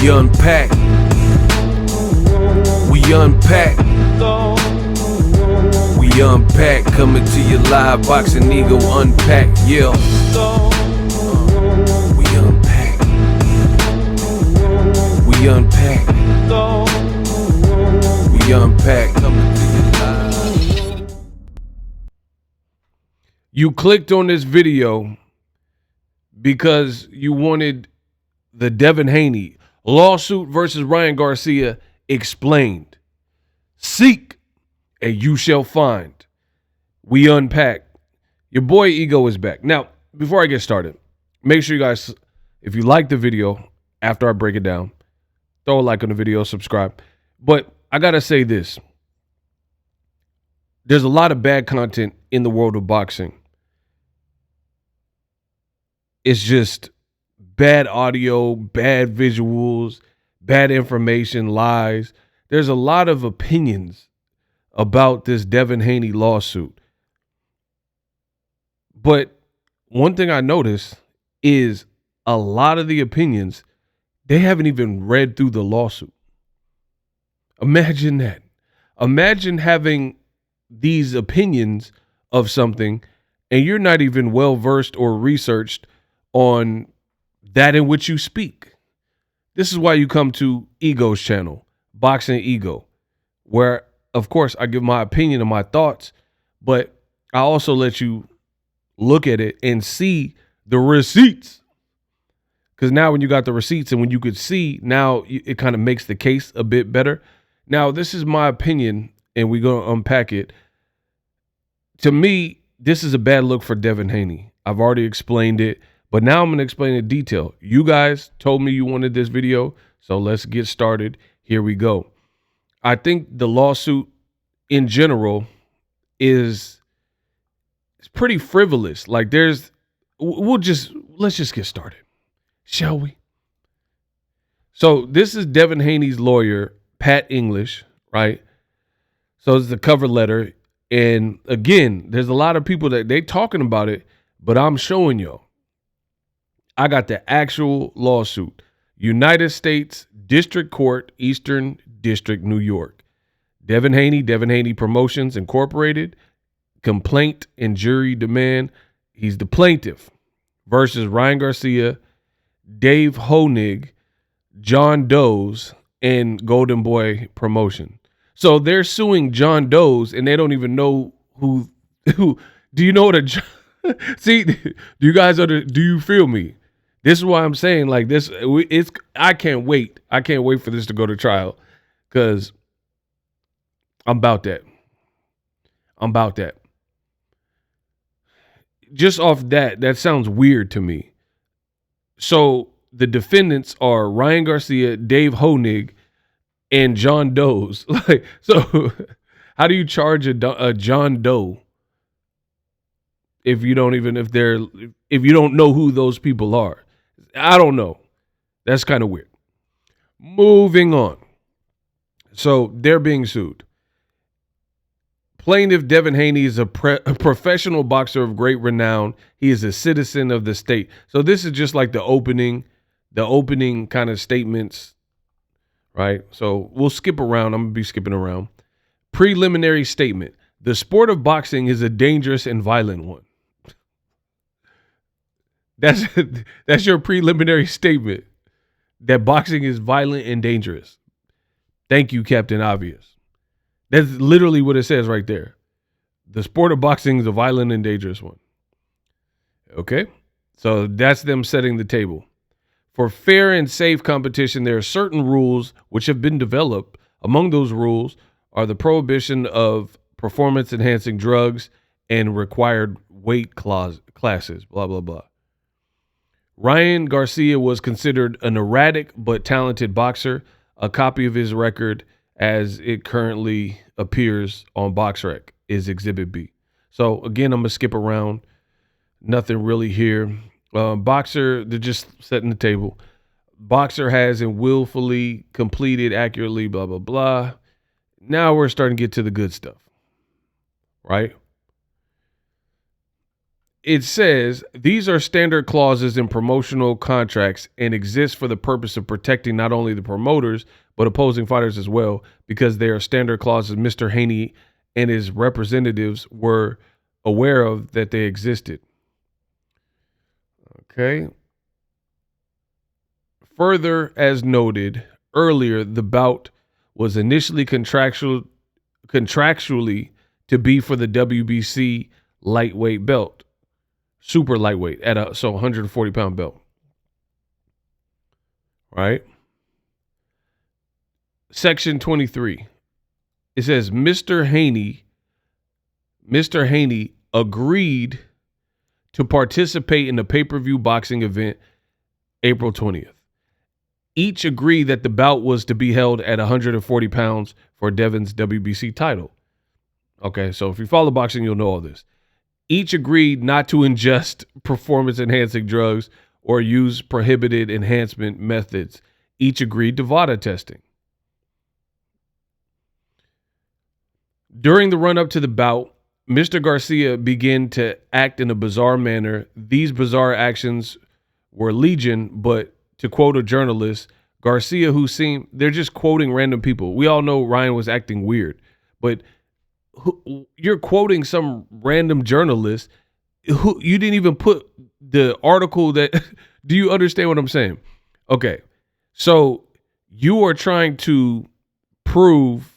We unpack. We unpack. We unpack. Coming to you live. Boxing Ego Unpack. Yeah. We unpack. We unpack. We unpack. Coming to you live. You clicked on this video because you wanted the Devin Haney lawsuit versus Ryan Garcia explained. Seek and you shall find. We unpack. Your boy Ego is back. Now, before I get started, make sure you guys, if you like the video, after I break it down, throw a like on the video, subscribe. But I got to say this. There's a lot of bad content in the world of boxing. It's just bad audio, bad visuals, bad information, lies. There's a lot of opinions about this Devin Haney lawsuit. But one thing I noticed is a lot of the opinions, they haven't even read through the lawsuit. Imagine that. Imagine having these opinions of something and you're not even well versed or researched on that in which you speak. This is why you come to Ego's channel, Boxing Ego, where, of course, I give my opinion and my thoughts, but I also let you look at it and see the receipts. Because now when you got the receipts and when you could see, now it kind of makes the case a bit better. Now, this is my opinion, and we're going to unpack it. To me, this is a bad look for Devin Haney. I've already explained it. But now I'm going to explain in detail. You guys told me you wanted this video, so let's get started. Here we go. I think the lawsuit in general is pretty frivolous. Like let's just get started, shall we? So this is Devin Haney's lawyer, Pat English, right? So it's the cover letter. And again, there's a lot of people that they talking about it, but I'm showing y'all. I got the actual lawsuit. United States District Court, Eastern District, New York. Devin Haney Promotions Incorporated. Complaint and jury demand. He's the plaintiff. Versus Ryan Garcia, Dave Honig, John Doe's, and Golden Boy Promotion. So they're suing John Doe's and they don't even know who do you know what a see, do you feel me? This is why I'm saying, like, this, I can't wait. I can't wait for this to go to trial because I'm about that. Just off that sounds weird to me. So the defendants are Ryan Garcia, Dave Honig, and John Doe's. Like, so how do you charge a John Doe if you don't know who those people are? I don't know. That's kind of weird. Moving on. So they're being sued. Plaintiff Devin Haney is a professional boxer of great renown. He is a citizen of the state. So this is just like the opening kind of statements, right? So we'll skip around. I'm going to be skipping around. Preliminary statement. The sport of boxing is a dangerous and violent one. That's your preliminary statement, that boxing is violent and dangerous. Thank you, Captain Obvious. That's literally what it says right there. The sport of boxing is a violent and dangerous one. Okay, so that's them setting the table. For fair and safe competition, there are certain rules which have been developed. Among those rules are the prohibition of performance-enhancing drugs and required weight classes, blah, blah, blah. Ryan Garcia was considered an erratic but talented boxer. A copy of his record as it currently appears on BoxRec is Exhibit B. So, again, I'm going to skip around. Nothing really here. Boxer, they're just setting the table. Boxer has and willfully completed accurately, blah, blah, blah. Now we're starting to get to the good stuff, right? it says these are standard clauses in promotional contracts and exist for the purpose of protecting not only the promoters but opposing fighters as well, because they are standard clauses Mr. Haney and his representatives were aware of that they existed. Okay. Further, as noted earlier, the bout was initially contractually to be for the WBC lightweight belt, super lightweight at a 140-pound belt. Right? Section 23. It says Mr. Haney agreed to participate in the pay-per-view boxing event April 20th. Each agreed that the bout was to be held at 140 pounds for Devin's WBC title. Okay, so if you follow boxing, you'll know all this. Each agreed not to ingest performance-enhancing drugs or use prohibited enhancement methods. Each agreed to VADA testing. During the run-up to the bout, Mr. Garcia began to act in a bizarre manner. These bizarre actions were legion, but to quote a journalist, Garcia, they're just quoting random people. We all know Ryan was acting weird, but you're quoting some random journalist who you didn't even put the article that, do you understand what I'm saying? Okay. So you are trying to prove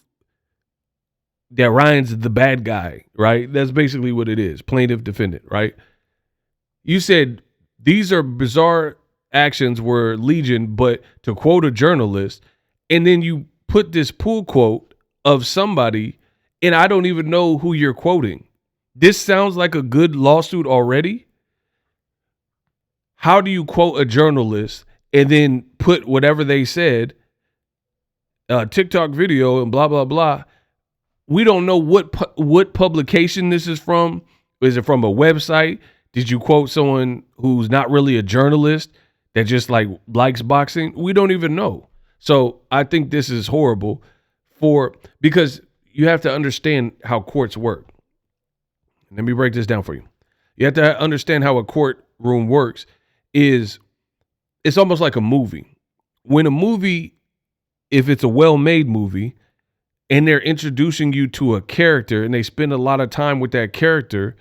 that Ryan's the bad guy, right? That's basically what it is. Plaintiff, defendant, right? You said these are bizarre actions were legion, but to quote a journalist, and then you put this pull quote of somebody, and I don't even know who you're quoting. This sounds like a good lawsuit already. How do you quote a journalist and then put whatever they said, TikTok video and blah, blah, blah? We don't know what publication this is from. Is it from a website? Did you quote someone who's not really a journalist that just likes boxing? We don't even know. So I think this is horrible because you have to understand how courts work. Let me break this down for you. You have to understand how a courtroom works. It's almost like a movie. When a movie, if it's a well-made movie, and they're introducing you to a character and they spend a lot of time with that character,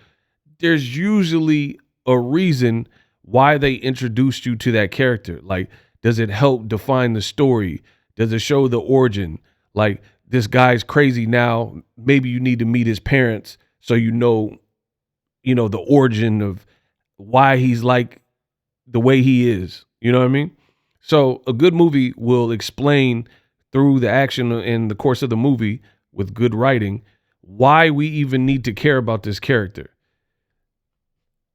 there's usually a reason why they introduced you to that character. Like, does it help define the story? Does it show the origin? Like, this guy's crazy now. Maybe you need to meet his parents so you know the origin of why he's like the way he is. You know what I mean? So a good movie will explain through the action in the course of the movie with good writing why we even need to care about this character.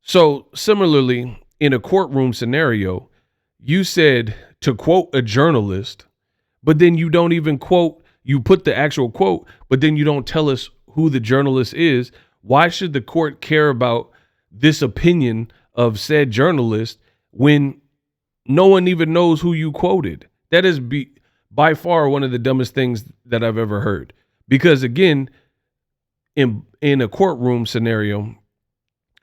So similarly, in a courtroom scenario, you said to quote a journalist, but then you don't even you put the actual quote, but then you don't tell us who the journalist is. Why should the court care about this opinion of said journalist when no one even knows who you quoted? That is by far one of the dumbest things that I've ever heard. Because again, in a courtroom scenario,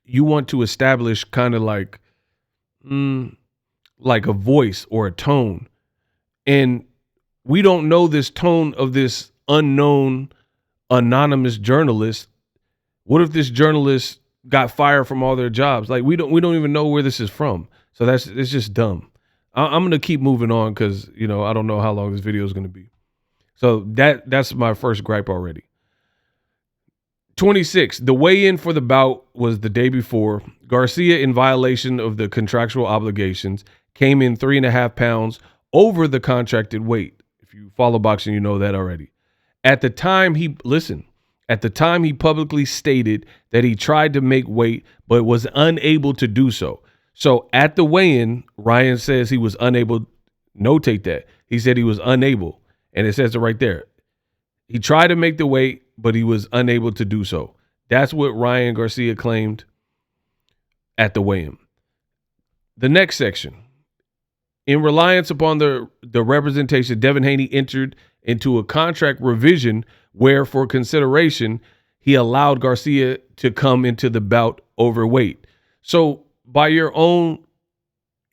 you want to establish kind of like a voice or a tone. And we don't know this tone of this unknown anonymous journalist. What if this journalist got fired from all their jobs? Like we don't even know where this is from. So it's just dumb. I'm going to keep moving on because, I don't know how long this video is going to be. So that's my first gripe already. 26, the weigh-in for the bout was the day before. Garcia, in violation of the contractual obligations, came in 3.5 pounds over the contracted weight. If you follow boxing, you know that already. At the time he publicly stated that he tried to make weight, but was unable to do so. So at the weigh-in, Ryan says he was unable. Notate that. He said he was unable. And it says it right there. He tried to make the weight, but he was unable to do so. That's what Ryan Garcia claimed at the weigh-in. The next section. In reliance upon the representation, Devin Haney entered into a contract revision where, for consideration, he allowed Garcia to come into the bout overweight. So by your own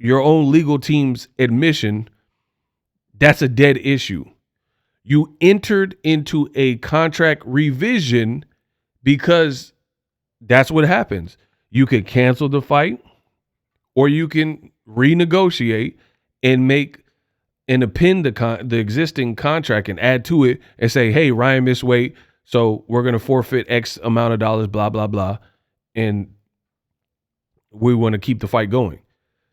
legal team's admission, that's a dead issue. You entered into a contract revision because that's what happens. You could cancel the fight, or you can renegotiate and append the existing contract and add to it and say, hey, Ryan missed weight, so we're going to forfeit X amount of dollars, blah, blah, blah, and we want to keep the fight going.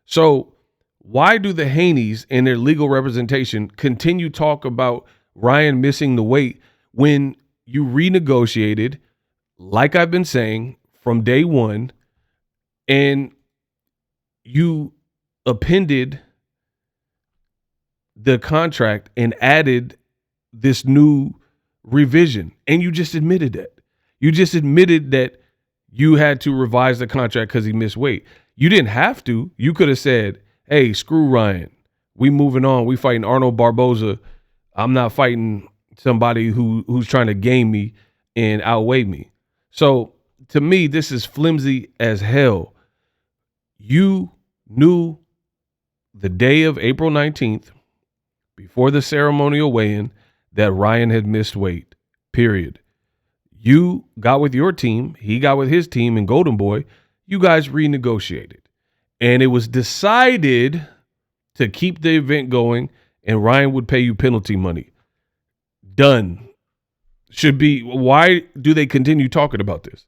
So why do the Haneys and their legal representation continue talk about Ryan missing the weight when you renegotiated, like I've been saying, from day one, and you appended the contract and added this new revision, and you just admitted that. You just admitted that you had to revise the contract because he missed weight. You didn't have to. You could have said, hey, screw Ryan. We moving on. We fighting Arnold Barboza. I'm not fighting somebody who's trying to game me and outweigh me. So to me, this is flimsy as hell. You knew the day of April 19th, before the ceremonial weigh-in, that Ryan had missed weight, period. You got with your team. He got with his team in Golden Boy. You guys renegotiated. And it was decided to keep the event going, and Ryan would pay you penalty money. Done. Should be. Why do they continue talking about this?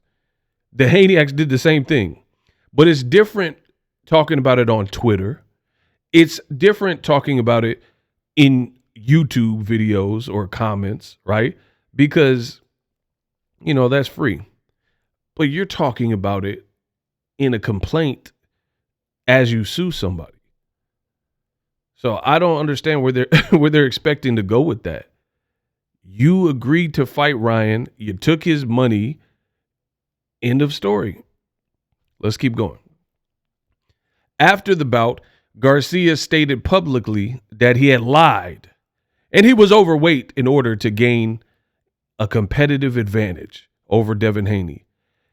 The Haneyacks did the same thing, but it's different talking about it on Twitter. It's different talking about it in YouTube videos or comments, right? Because, that's free. But you're talking about it in a complaint as you sue somebody. So I don't understand where they're expecting to go with that. You agreed to fight Ryan. You took his money. End of story. Let's keep going. After the bout, Garcia stated publicly that he had lied and he was overweight in order to gain a competitive advantage over Devin Haney.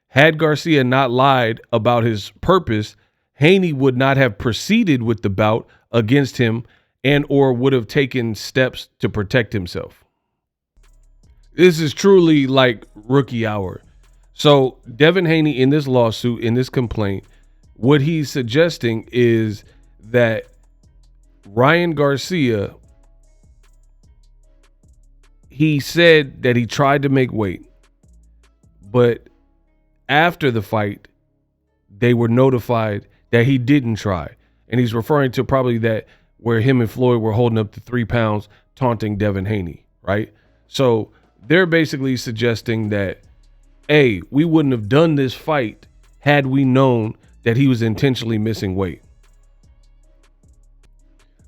Had Garcia not lied about his purpose, Haney would not have proceeded with the bout against him and or would have taken steps to protect himself. This is truly like rookie hour. So Devin Haney, in this lawsuit, in this complaint, what he's suggesting is that Ryan Garcia, he said that he tried to make weight, but after the fight, they were notified that he didn't try. And he's referring to probably that where him and Floyd were holding up to 3 pounds, taunting Devin Haney, right? So they're basically suggesting that, hey, we wouldn't have done this fight had we known that he was intentionally missing weight.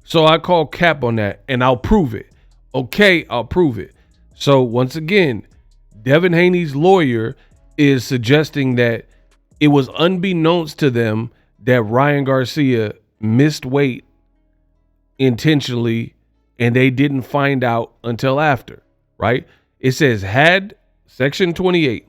So I call cap on that, and I'll prove it. Okay, I'll prove it. So once again, Devin Haney's lawyer is suggesting that it was unbeknownst to them that Ryan Garcia missed weight intentionally, and they didn't find out until after, right? It says, had Section 28,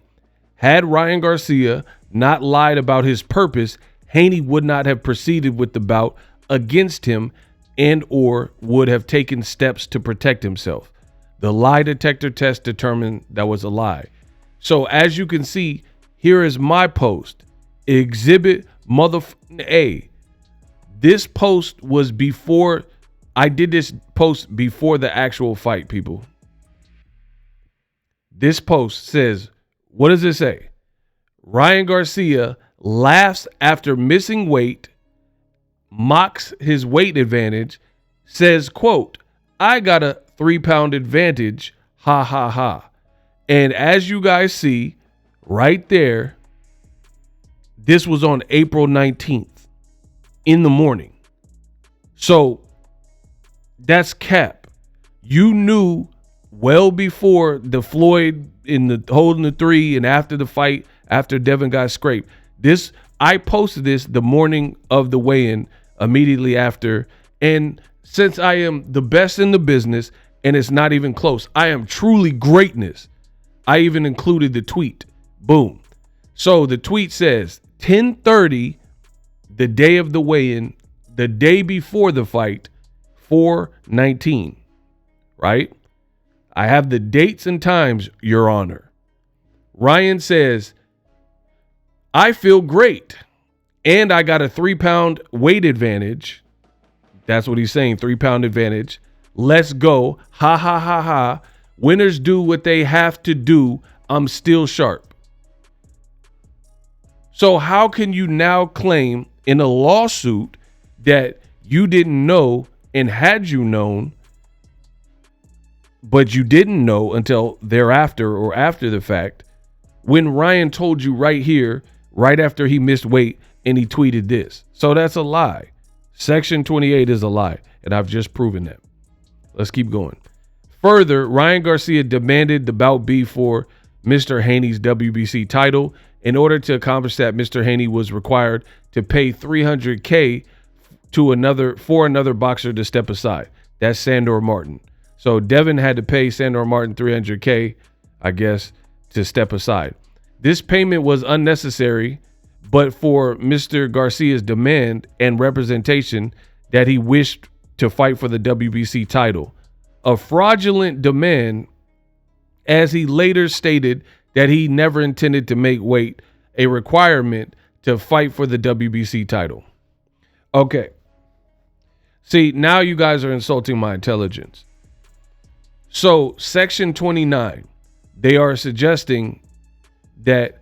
had Ryan Garcia not lied about his purpose, Haney would not have proceeded with the bout against him and or would have taken steps to protect himself. The lie detector test determined that was a lie. So as you can see, here is my post. Exhibit A. This post was before, I did this post before the actual fight, people. This post says, what does it say? Ryan Garcia laughs after missing weight, mocks his weight advantage, says, quote, I got a 3-pound advantage, ha ha ha. And as you guys see right there, this was on April 19th in the morning. So that's cap. You knew well before the Floyd in the holding the 3 and after the fight, after Devin got scraped. I posted this the morning of the weigh-in, immediately after. And since I am the best in the business and it's not even close, I am truly greatness. I even included the tweet. Boom. So the tweet says 10:30 the day of the weigh-in, the day before the fight, 4/19, right? I have the dates and times, Your Honor. Ryan says, I feel great, and I got a 3-pound weight advantage. That's what he's saying, 3-pound advantage. Let's go. Ha, ha, ha, ha. Winners do what they have to do. I'm still sharp. So how can you now claim in a lawsuit that you didn't know, and had you known, but you didn't know until thereafter or after the fact, when Ryan told you right here, right after he missed weight and he tweeted this? So that's a lie. Section 28 is a lie, and I've just proven that. Let's keep going. Further, Ryan Garcia demanded the bout be for Mr. Haney's WBC title. In order to accomplish that, Mr. Haney was required to pay $300K for another boxer to step aside. That's Sandor Martin. So Devin had to pay Sandor Martin $300K, I guess, to step aside. This payment was unnecessary, but for Mr. Garcia's demand and representation that he wished to fight for the WBC title. A fraudulent demand, as he later stated that he never intended to make weight a requirement to fight for the WBC title. Okay. See, now you guys are insulting my intelligence. So, Section 29, they are suggesting that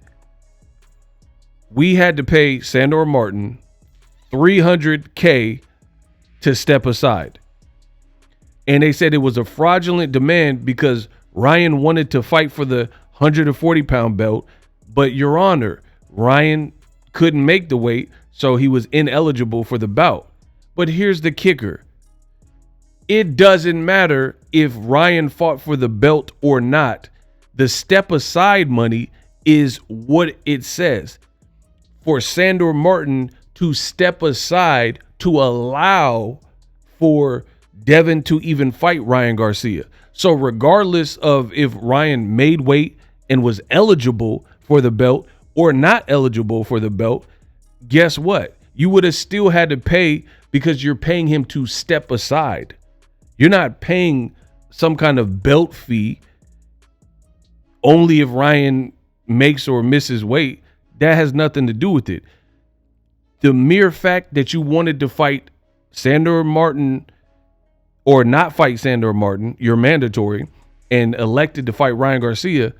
we had to pay Sandor Martin $300K to step aside. And they said it was a fraudulent demand because Ryan wanted to fight for the 140-pound belt, but Your Honor, Ryan couldn't make the weight, so he was ineligible for the bout. But here's the kicker. It doesn't matter if Ryan fought for the belt or not. The step aside money is what it says. For Sandor Martin to step aside to allow for Devin to even fight Ryan Garcia. So regardless of if Ryan made weight and was eligible for the belt or not eligible for the belt, guess what? You would have still had to pay because you're paying him to step aside. You're not paying some kind of belt fee only if Ryan makes or misses weight. That has nothing to do with it. The mere fact that you wanted to fight Sandor Martin or not fight Sandor Martin, you're mandatory, and elected to fight Ryan Garcia,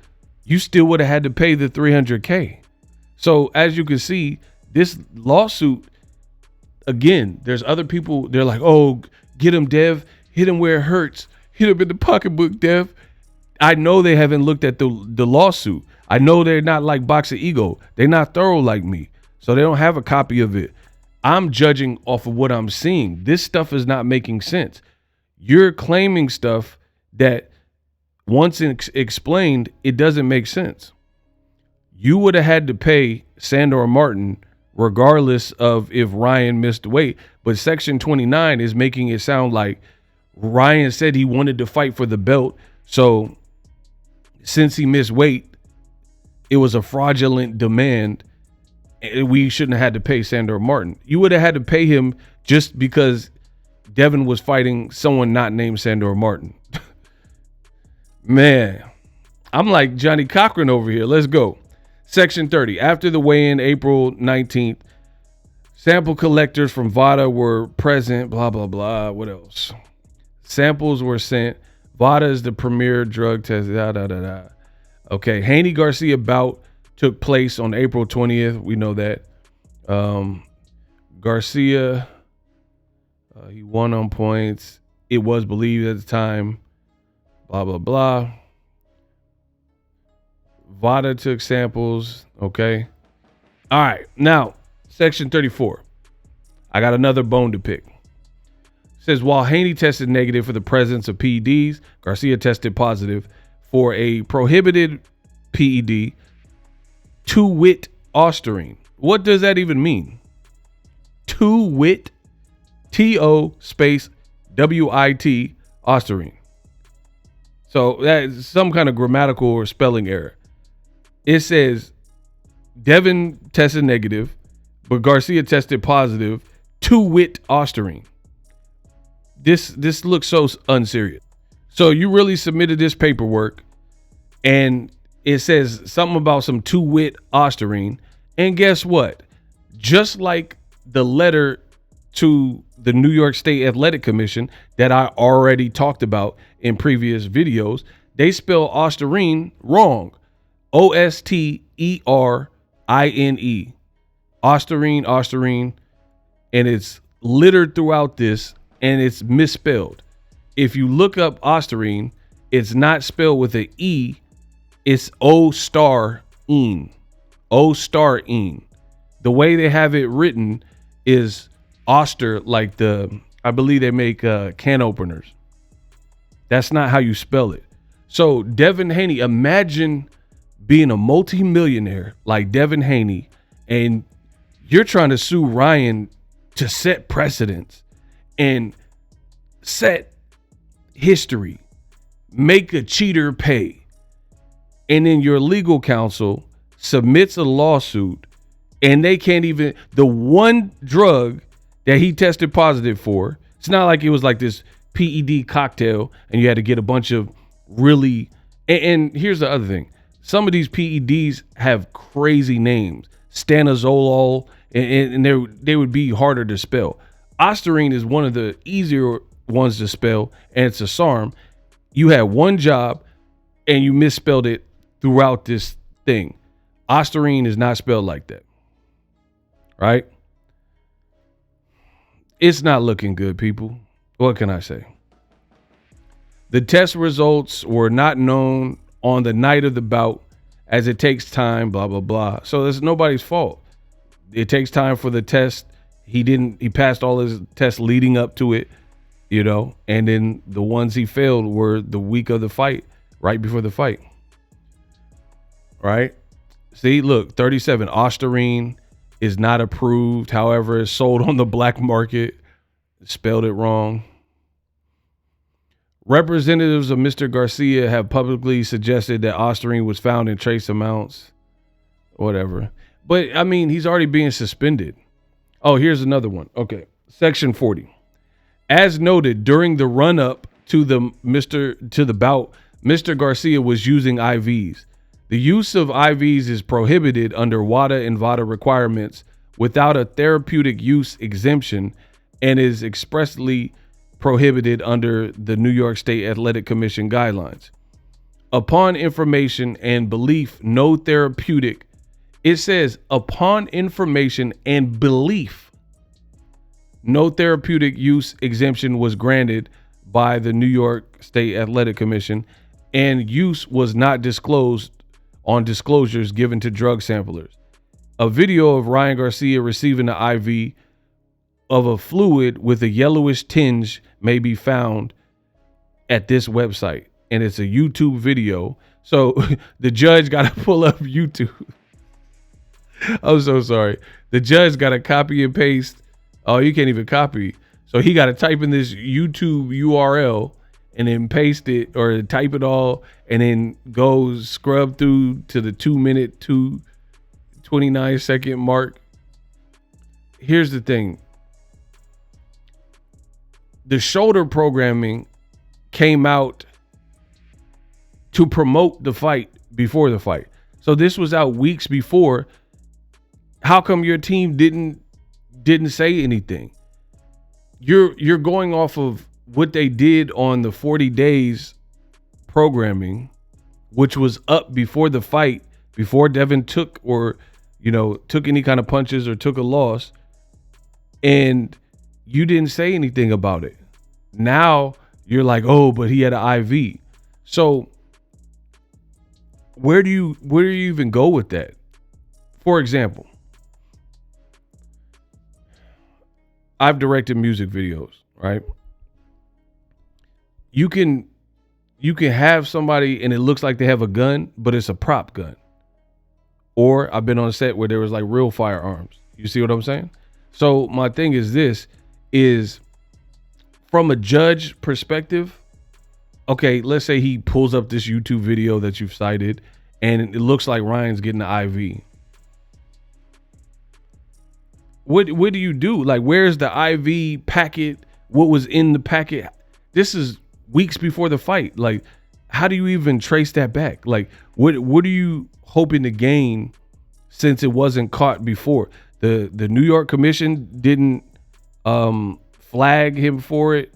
you still would have had to pay the $300K. So as you can see, this lawsuit, again, there's other people, they're like, oh, get him, Dev. Hit him where it hurts. Hit him in the pocketbook, Dev. I know they haven't looked at the lawsuit. I know they're not like BOXINGEGO. They're not thorough like me. So they don't have a copy of it. I'm judging off of what I'm seeing. This stuff is not making sense. You're claiming stuff that once explained, it doesn't make sense. You would have had to pay Sandor Martin regardless of if Ryan missed weight. But Section 29 is making it sound like Ryan said he wanted to fight for the belt. So since he missed weight, it was a fraudulent demand. We shouldn't have had to pay Sandor Martin. You would have had to pay him just because Devin was fighting someone not named Sandor Martin. Man, I'm like Johnny Cochran over here. Let's go. Section 30. After the weigh-in, April 19th, sample collectors from VADA were present, blah, blah, blah. What else? Samples were sent. VADA is the premier drug test. Da, da, da, da. Okay. Haney Garcia bout took place on April 20th. We know that. Garcia, he won on points. It was believed at the time. Blah, blah, blah. VADA took samples. Okay. All right. Now, Section 34. I got another bone to pick. Says while Haney tested negative for the presence of PEDs, Garcia tested positive for a prohibited PED, 2-wit ostarine. What does that even mean? 2-wit, T-O space W-I-T ostarine. So that's some kind of grammatical or spelling error. It says Devin tested negative. but Garcia tested positive to wit Ostarine. This looks so unserious. So you really submitted this paperwork and it says something about some to wit Ostarine. And guess what? Just like the letter to the New York State Athletic Commission that I already talked about in previous videos, they spell Ostarine wrong. Osterine. Ostarine. And it's littered throughout this and it's misspelled. If you look up Ostarine, it's not spelled with an E. It's O-star-ine. O-star-ine. The way they have it written is Oster, like I believe they make can openers. That's not how you spell it. So Devin Haney, imagine being a multimillionaire like Devin Haney, and you're trying to sue Ryan to set precedents and set history, make a cheater pay. And then your legal counsel submits a lawsuit and they can't even, the one drug that he tested positive for, it's not like it was like this PED cocktail and you had to get a bunch of really, and here's the other thing. Some of these PEDs have crazy names, stanozolol, and they would be harder to spell. Ostarine is one of the easier ones to spell, and it's a SARM. You had one job and you misspelled it throughout this thing. Ostarine is not spelled like that, right? It's not looking good, people. What can I say? The test results were not known on the night of the bout as it takes time, blah, blah, blah. So it's nobody's fault. It takes time for the test. He passed all his tests leading up to it, you know, and then the ones he failed were the week of the fight, right before the fight. Right? See, look, 37, Ostarine is not approved. However, it's sold on the black market. Spelled it wrong. Representatives of Mr. Garcia have publicly suggested that Ostarine was found in trace amounts. Whatever. But, I mean, he's already being suspended. Oh, here's another one. Okay. Section 40. As noted, during the run-up to the bout, Mr. Garcia was using IVs. The use of IVs is prohibited under WADA and VADA requirements without a therapeutic use exemption and is expressly prohibited under the New York State Athletic Commission guidelines. Upon information and belief, no therapeutic. It says upon information and belief, no therapeutic use exemption was granted by the New York State Athletic Commission, and use was not disclosed on disclosures given to drug samplers. A video of Ryan Garcia receiving an IV of a fluid with a yellowish tinge may be found at this website, and it's a YouTube video. So the judge got to pull up YouTube. I'm so sorry. The judge got to copy and paste. Oh, you can't even copy. So he got to type in this YouTube URL and then paste it or type it all and then go scrub through to the 2-minute, 29-second mark. Here's the thing. The shoulder programming came out to promote the fight before the fight. So this was out weeks before. How come your team didn't say anything? You're going off of what they did on the 40 days programming, which was up before the fight, before Devin took any kind of punches or took a loss, and you didn't say anything about it. Now you're like, oh, but he had an IV. So where do you even go with that? For example, I've directed music videos, right? You can have somebody and it looks like they have a gun, but it's a prop gun. Or I've been on a set where there was like real firearms. You see what I'm saying? So my thing is this is from a judge perspective. Okay, let's say he pulls up this YouTube video that you've cited and it looks like Ryan's getting the IV. What do you do? Like, where's the IV packet? What was in the packet? This is weeks before the fight. Like, how do you even trace that back? Like, what are you hoping to gain since it wasn't caught before? The New York Commission didn't flag him for it.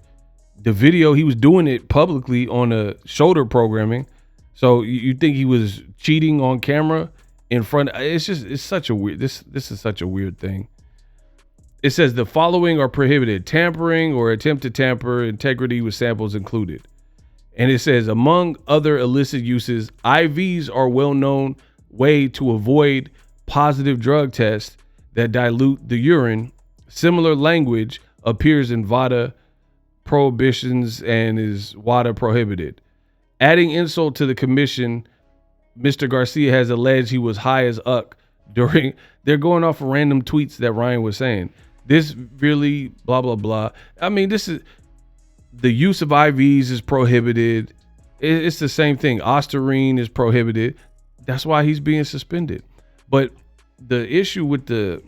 The video, he was doing it publicly on a shoulder programming. So you think he was cheating on camera in front? It's such a weird, this is such a weird thing. It says the following are prohibited: tampering or attempt to tamper, integrity with samples included. And it says, among other illicit uses, IVs are well-known way to avoid positive drug tests that dilute the urine. Similar language appears in VADA prohibitions and is WADA prohibited. Adding insult to the commission, Mr. Garcia has alleged he was high as uck during, they're going off of random tweets that Ryan was saying. This really blah, blah, blah. I mean, this is, the use of IVs is prohibited. It's the same thing. Ostarine is prohibited. That's why he's being suspended. But the issue with the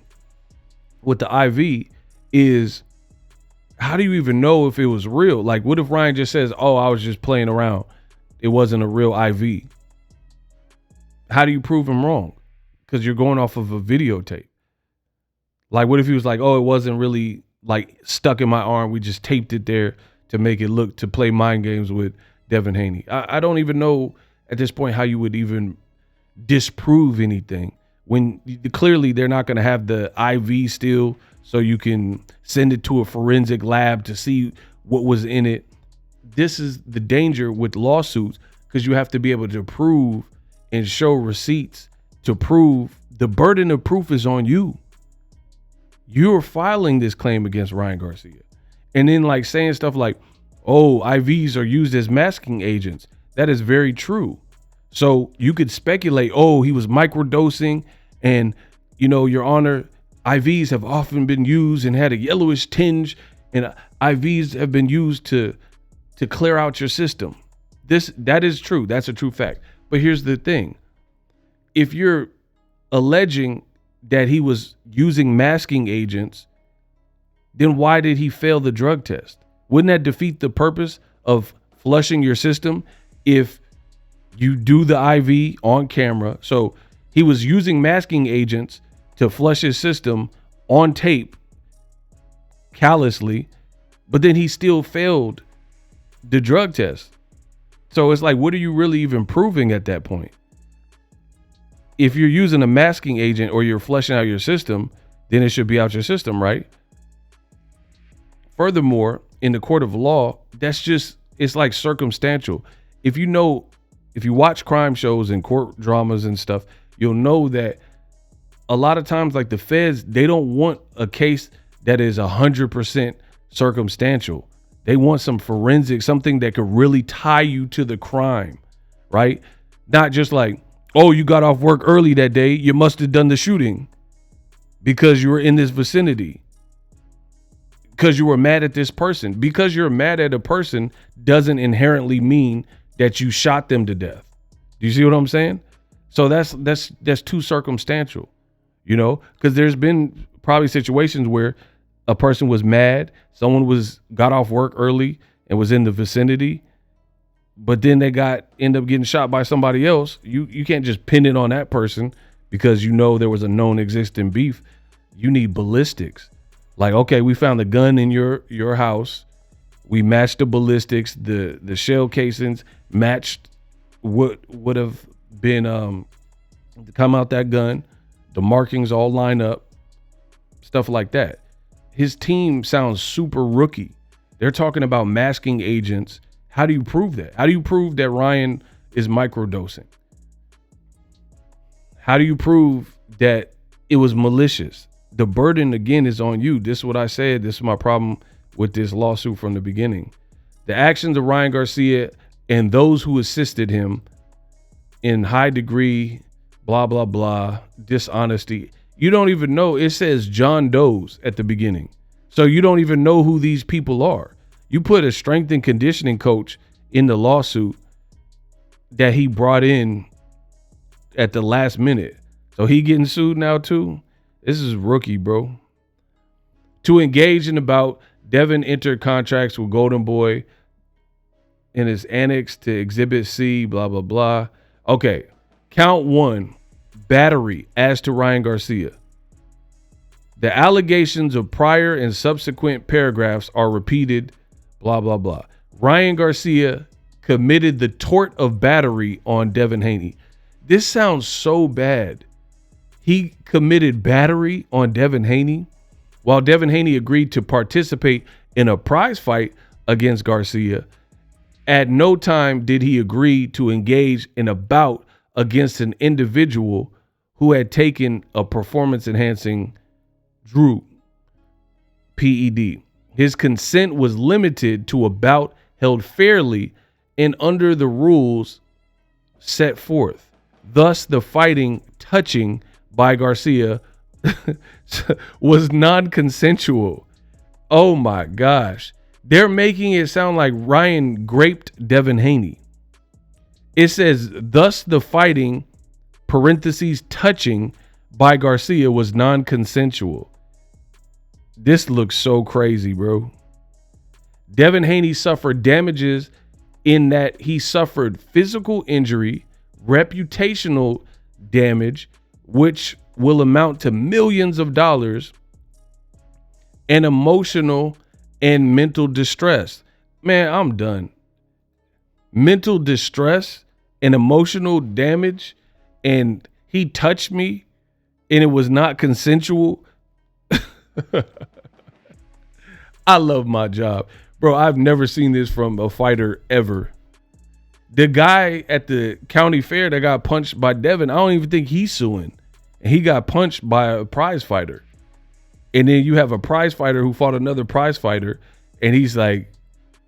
IV is, how do you even know if it was real? Like, what if Ryan just says, oh, I was just playing around, it wasn't a real IV? How do you prove him wrong? Because you're going off of a videotape. Like, what if he was like, oh, it wasn't really like stuck in my arm, we just taped it there to make it look, to play mind games with Devin Haney? I don't even know at this point how you would even disprove anything when clearly they're not going to have the IV still, so you can send it to a forensic lab to see what was in it. This is the danger with lawsuits, because you have to be able to prove and show receipts to prove. The burden of proof is on you. You're filing this claim against Ryan Garcia, and then like saying stuff like, oh, IVs are used as masking agents. That is very true. So you could speculate, oh, he was microdosing, and, you know, Your Honor, IVs have often been used and had a yellowish tinge, and IVs have been used to clear out your system. That is true. That's a true fact. But here's the thing. If you're alleging that he was using masking agents, then why did he fail the drug test? Wouldn't that defeat the purpose of flushing your system if you do the IV on camera? So he was using masking agents to flush his system on tape callously, but then he still failed the drug test. So it's like, what are you really even proving at that point? If you're using a masking agent or you're flushing out your system, then it should be out your system, right? Furthermore, in the court of law, it's like circumstantial. If you watch crime shows and court dramas and stuff, you'll know that a lot of times, like, the feds, they don't want a case that is 100% circumstantial. They want some forensic, something that could really tie you to the crime, right? Not just like, oh, you got off work early that day, you must have done the shooting because you were in this vicinity, because you were mad at this person. Because you're mad at a person doesn't inherently mean that you shot them to death. Do you see what I'm saying? So that's too circumstantial, you know, because there's been probably situations where a person was mad, someone got off work early and was in the vicinity, but then they end up getting shot by somebody else. You can't just pin it on that person because you know there was a known existing beef. You need ballistics. Like, okay, we found the gun in your house. We matched the ballistics. The shell casings matched what would have been come out that gun. The markings all line up. Stuff like that. His team sounds super rookie. They're talking about masking agents. How do you prove that? How do you prove that Ryan is microdosing? How do you prove that it was malicious? The burden, again, is on you. This is what I said. This is my problem with this lawsuit from the beginning. The actions of Ryan Garcia and those who assisted him in high degree, blah, blah, blah, dishonesty. You don't even know. It says John Doe's at the beginning. So you don't even know who these people are. You put a strength and conditioning coach in the lawsuit that he brought in at the last minute. So he getting sued now too. This is rookie, bro. To engage in the bout, Devin entered contracts with Golden Boy in his annex to Exhibit C, blah, blah, blah. Okay, count 1, battery as to Ryan Garcia. The allegations of prior and subsequent paragraphs are repeated, blah, blah, blah. Ryan Garcia committed the tort of battery on Devin Haney. This sounds so bad. He committed battery on Devin Haney while Devin Haney agreed to participate in a prize fight against Garcia. At no time did he agree to engage in a bout against an individual who had taken a performance-enhancing drug, PED. His consent was limited to a bout held fairly and under the rules set forth. Thus, the fighting touching by Garcia was non-consensual. Oh my gosh. They're making it sound like Ryan graped Devin Haney. It says, thus the fighting, parentheses, touching by Garcia was non-consensual. This looks so crazy, bro. Devin Haney suffered damages in that he suffered physical injury, reputational damage, which will amount to millions of dollars, and emotional and mental distress. Man, I'm done. Mental distress and emotional damage, and he touched me and it was not consensual. I love my job. Bro, I've never seen this from a fighter ever. The guy at the county fair that got punched by Devin, I don't even think he's suing. And he got punched by a prize fighter. And then you have a prize fighter who fought another prize fighter, and he's like,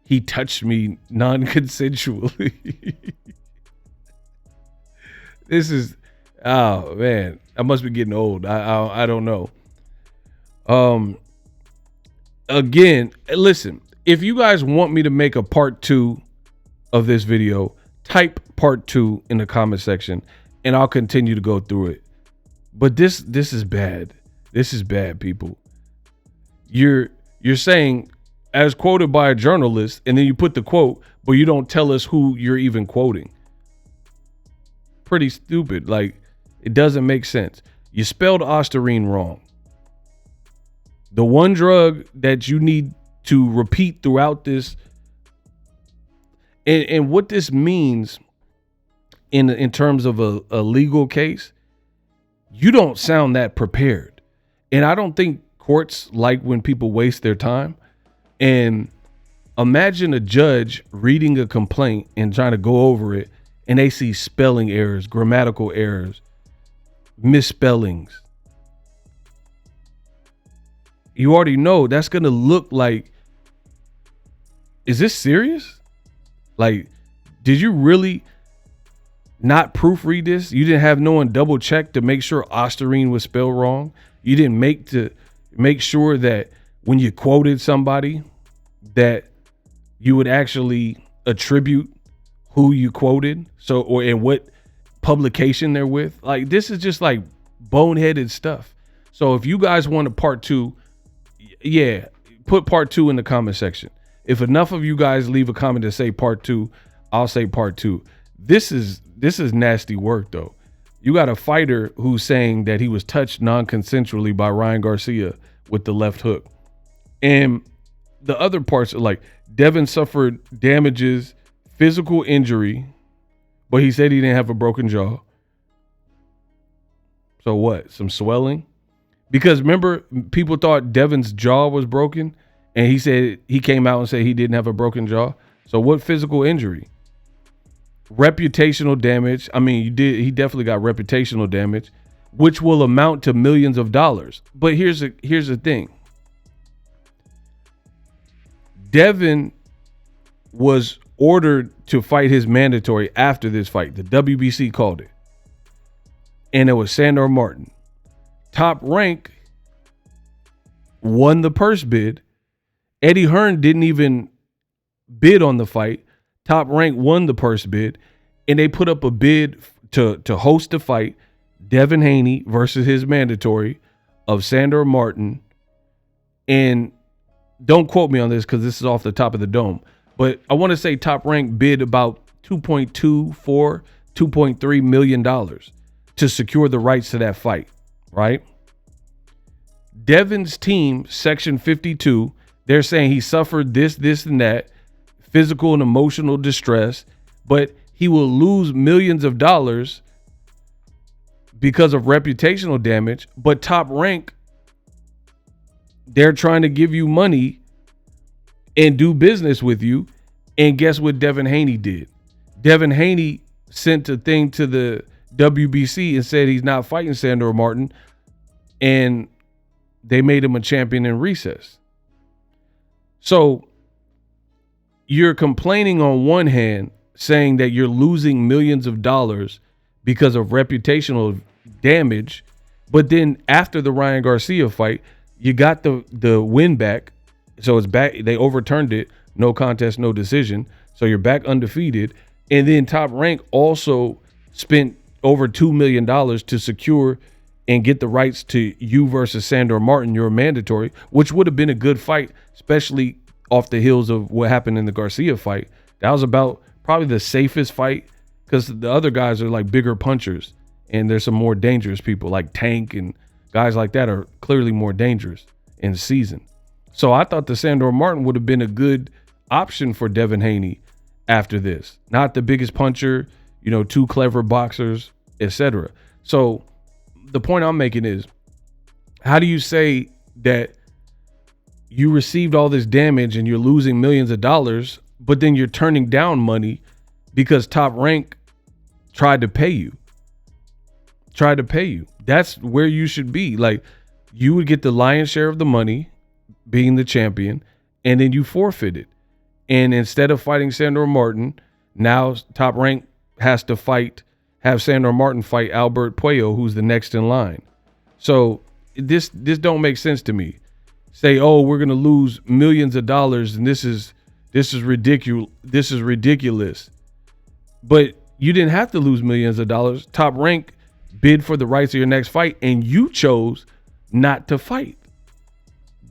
he touched me non-consensually. This is, oh man, I must be getting old. I don't know. Again, listen, if you guys want me to make a part 2 of this video, type part 2 in the comment section and I'll continue to go through it. But this is bad. This is bad, people. You're saying, as quoted by a journalist, and then you put the quote, but you don't tell us who you're even quoting. Pretty stupid. Like, it doesn't make sense. You spelled Ostarine wrong. The one drug that you need to repeat throughout this, and what this means in terms of a legal case, you don't sound that prepared. And I don't think courts like when people waste their time. And imagine a judge reading a complaint and trying to go over it, and they see spelling errors, grammatical errors, misspellings. You already know that's going to look like, is this serious? Like, did you really not proofread this? You didn't have no one double check to make sure Ostarine was spelled wrong. You didn't make sure that when you quoted somebody that you would actually attribute who you quoted. So, or in what publication they're with. Like, this is just like boneheaded stuff. So if you guys want a part 2, yeah, put part 2 in the comment section. If enough of you guys leave a comment to say part 2, I'll say part 2. This is nasty work though. You got a fighter who's saying that he was touched non-consensually by Ryan Garcia with the left hook. And the other parts are like, Devin suffered damages, physical injury, but he said he didn't have a broken jaw. So what? Some swelling? Because remember, people thought Devin's jaw was broken, and he said he came out and said he didn't have a broken jaw. So what physical injury? Reputational damage. I mean, he definitely got reputational damage, which will amount to millions of dollars. But here's the thing. Devin was ordered to fight his mandatory after this fight. The WBC called it. And it was Sandor Martin. Top Rank won the purse bid. Eddie Hearn didn't even bid on the fight. Top Rank won the purse bid, and they put up a bid to host the fight, Devin Haney versus his mandatory of Sandor Martin, And don't quote me on this because this is off the top of the dome, but I want to say Top Rank bid about $2.3 million to secure the rights to that fight, right? Devin's team, Section 52, they're saying he suffered this, and that, physical and emotional distress, but he will lose millions of dollars because of reputational damage. But Top Rank, they're trying to give you money and do business with you. And guess what Devin Haney did? Devin Haney sent a thing to the WBC and said he's not fighting Sandor Martin, and they made him a champion in recess. So you're complaining on one hand, saying that you're losing millions of dollars because of reputational damage, but then after the Ryan Garcia fight, you got the win back. So it's back. They overturned it. No contest, no decision. So you're back undefeated. And then Top Rank also spent over $2 million to secure and get the rights to you versus Sandor Martin, your mandatory, which would have been a good fight, especially off the heels of what happened in the Garcia fight. That was about probably the safest fight because the other guys are like bigger punchers, and there's some more dangerous people like Tank and guys like that are clearly more dangerous in the season. So I thought the Sandor Martin would have been a good option for Devin Haney after this. Not the biggest puncher, two clever boxers, etc. So the point I'm making is, how do you say that you received all this damage and you're losing millions of dollars, but then you're turning down money because Top Rank tried to pay you? That's where you should be. Like, you would get the lion's share of the money being the champion, and then you forfeited. And instead of fighting Sandor Martin, now Top Rank has to have Sandor Martin fight Albert Puello, who's the next in line. So this don't make sense to me. Say, oh, we're gonna lose millions of dollars, and this is ridiculous. This is ridiculous. But you didn't have to lose millions of dollars. Top Rank bid for the rights of your next fight, and you chose not to fight.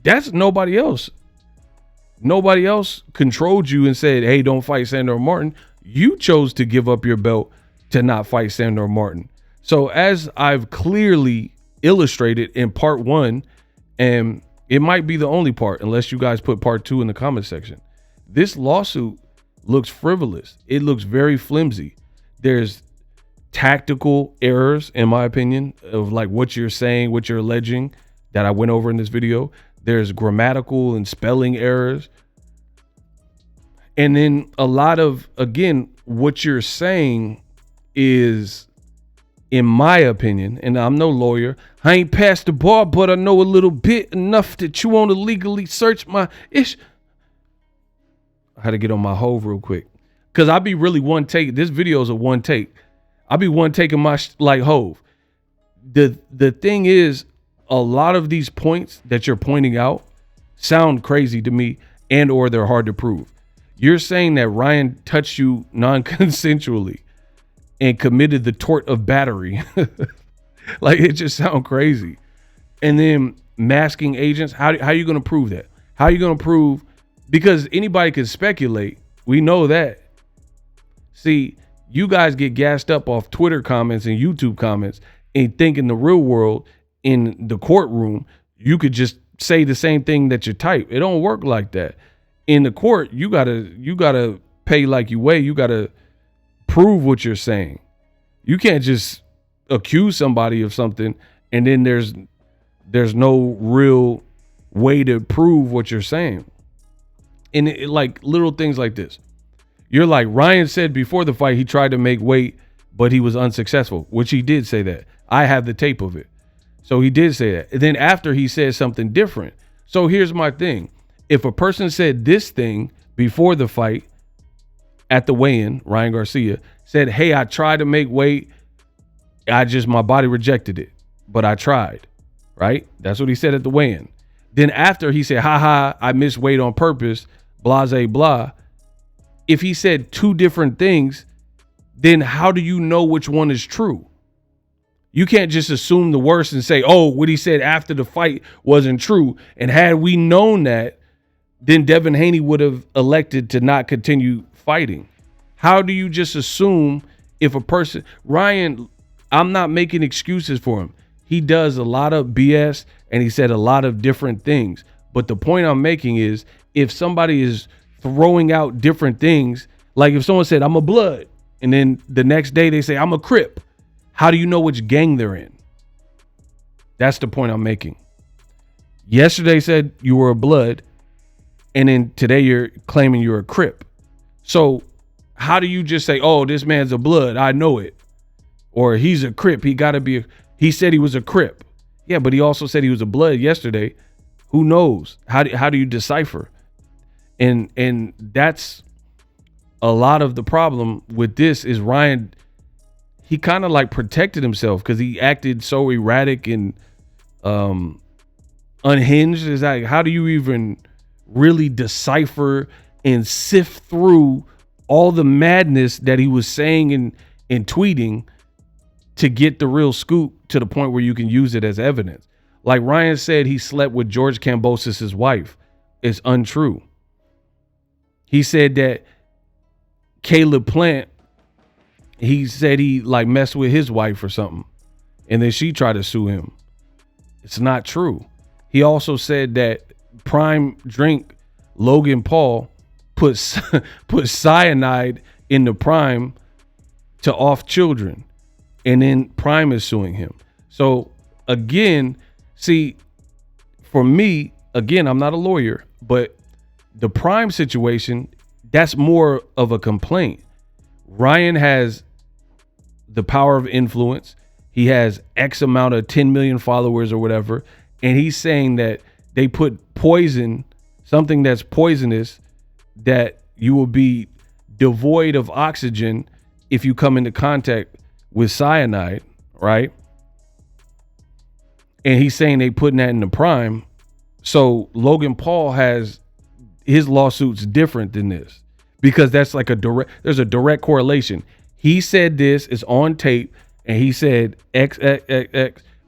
That's nobody else. Nobody else controlled you and said, hey, don't fight Sandor Martin. You chose to give up your belt to not fight Sandor Martin. So as I've clearly illustrated in part 1, and it might be the only part unless you guys put part 2 in the comment section, this lawsuit looks frivolous. It looks very flimsy. There's tactical errors, in my opinion, of like what you're saying, what you're alleging that I went over in this video. There's grammatical and spelling errors. And then a lot of, again, what you're saying is, in my opinion, and I'm no lawyer, I ain't passed the bar, but I know a little bit enough that you want to legally search my ish. I had to get on my hove real quick because I be really one take. This video is a one take. I be one taking my like hove. The thing is, a lot of these points that you're pointing out sound crazy to me, and or they're hard to prove. You're saying that Ryan touched you non-consensually and committed the tort of battery. Like, it just sounds crazy. And then masking agents, how are you going to prove that? How are you going to prove? Because anybody can speculate. We know that. See, you guys get gassed up off Twitter comments and YouTube comments and think in the real world, in the courtroom, you could just say the same thing that you type. It don't work like that. In the court, you gotta pay like you weigh. You gotta prove what you're saying. You can't just accuse somebody of something and then there's no real way to prove what you're saying. And like little things like this. You're like, Ryan said before the fight he tried to make weight, but he was unsuccessful, which he did say that. I have the tape of it. So he did say that. And then after he said something different. So here's my thing. If a person said this thing before the fight at the weigh-in, Ryan Garcia said, hey, I tried to make weight. My body rejected it, but I tried, right? That's what he said at the weigh-in. Then after he said, I missed weight on purpose, blase, blah. If he said two different things, then how do you know which one is true? You can't just assume the worst and say, oh, what he said after the fight wasn't true. And had we known that, then Devin Haney would have elected to not continue fighting. How do you just assume if a person, Ryan, I'm not making excuses for him. He does a lot of BS and he said a lot of different things. But the point I'm making is if somebody is throwing out different things, like if someone said, I'm a Blood, and then the next day they say, I'm a Crip, how do you know which gang they're in? That's the point I'm making. Yesterday said you were a Blood, and then today you're claiming you're a Crip. So how do you just say, oh, this man's a Blood, I know it, or he's a Crip, he said he was a Crip. Yeah, but he also said he was a Blood yesterday. Who knows? How do you decipher? And that's a lot of the problem with this is Ryan, he kind of like protected himself because he acted so erratic and unhinged. Is like, how do you even really decipher and sift through all the madness that he was saying and tweeting to get the real scoop to the point where you can use it as evidence? Like Ryan said, he slept with George Kambosos' wife. It's untrue. He said that Caleb Plant, he said he like messed with his wife or something, and then she tried to sue him. It's not true. He also said that Prime Drink Logan Paul put cyanide in the Prime to off children, and then Prime is suing him. So again, see, for me, again, I'm not a lawyer, but the Prime situation, that's more of a complaint. Ryan has the power of influence. He has X amount of 10 million followers or whatever. And he's saying that they put poison, something that's poisonous, that you will be devoid of oxygen if you come into contact with cyanide, right? And he's saying they putting that in the Prime. So Logan Paul has his lawsuit's different than this because that's like there's a direct correlation. He said this is on tape, and he said X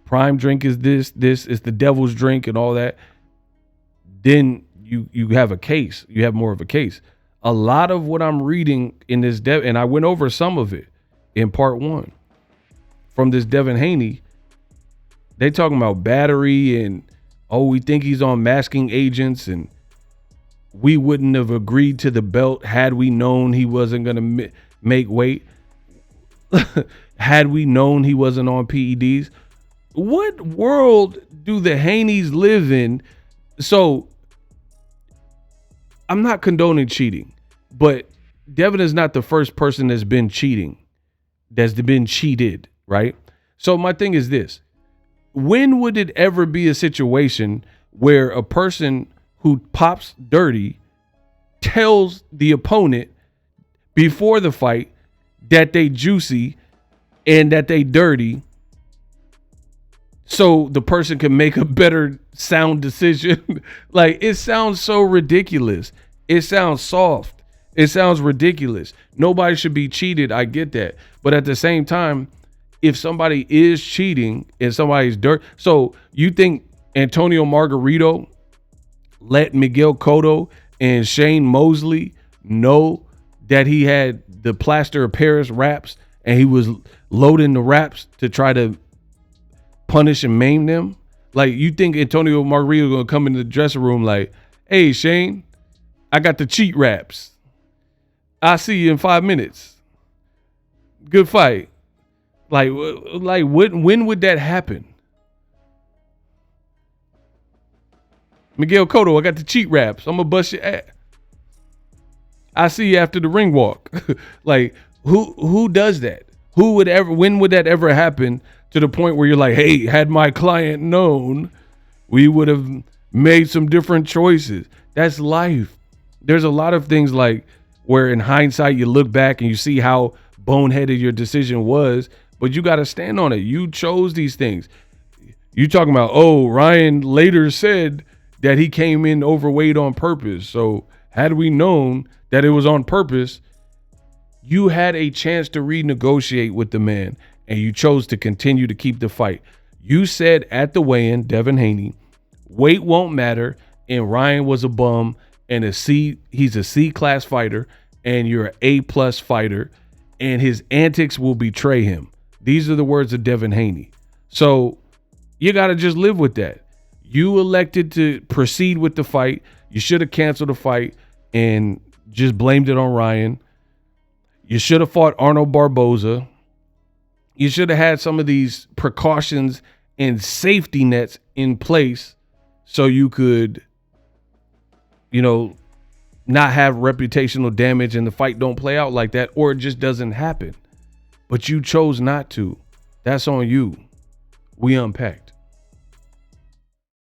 Prime Drink is this is the devil's drink and all that. Then you have a case. You have more of a case. A lot of what I'm reading in this and I went over some of it in part 1 from this Devin Haney. They talking about battery and, oh, we think he's on masking agents, and we wouldn't have agreed to the belt had we known he wasn't going to make weight. Had we known he wasn't on PEDs. What world do the Haneys live in? So I'm not condoning cheating, but Devin is not the first person that's been cheating, that's been cheated, right? So my thing is this. When would it ever be a situation where a person who pops dirty tells the opponent before the fight that they juicy and that they dirty so the person can make a better sound decision? Like, it sounds so ridiculous. It sounds soft. It sounds ridiculous. Nobody should be cheated. I get that. But at the same time, if somebody is cheating and somebody's dirt, so you think Antonio Margarito let Miguel Cotto and Shane Mosley know that he had the plaster of Paris wraps and he was loading the wraps to try to punish and maim them? Like, you think Antonio Margarito gonna come into the dressing room like, hey, Shane, I got the cheat wraps. I'll see you in 5 minutes. Good fight. Like when would that happen? Miguel Cotto, I got the cheat wraps. I'm gonna bust your ass. I see you after the ring walk. Like, who does that? When would that ever happen to the point where you're like, hey, had my client known, we would have made some different choices. That's life. There's a lot of things like where in hindsight you look back and you see how boneheaded your decision was, but you got to stand on it. You chose these things. You talking about, oh, Ryan later said that he came in overweight on purpose. So had we known that it was on purpose, you had a chance to renegotiate with the man. and you chose to continue to keep the fight. You said at the weigh-in, Devin Haney, weight won't matter, and Ryan was a bum, and he's a C-class fighter, and you're an A-plus fighter, and his antics will betray him. These are the words of Devin Haney. So you got to just live with that. You elected to proceed with the fight. You should have canceled the fight and just blamed it on Ryan. You should have fought Arnold Barboza. You should have had some of these precautions and safety nets in place so you could, not have reputational damage and the fight don't play out like that, or it just doesn't happen. But you chose not to. That's on you. We unpacked.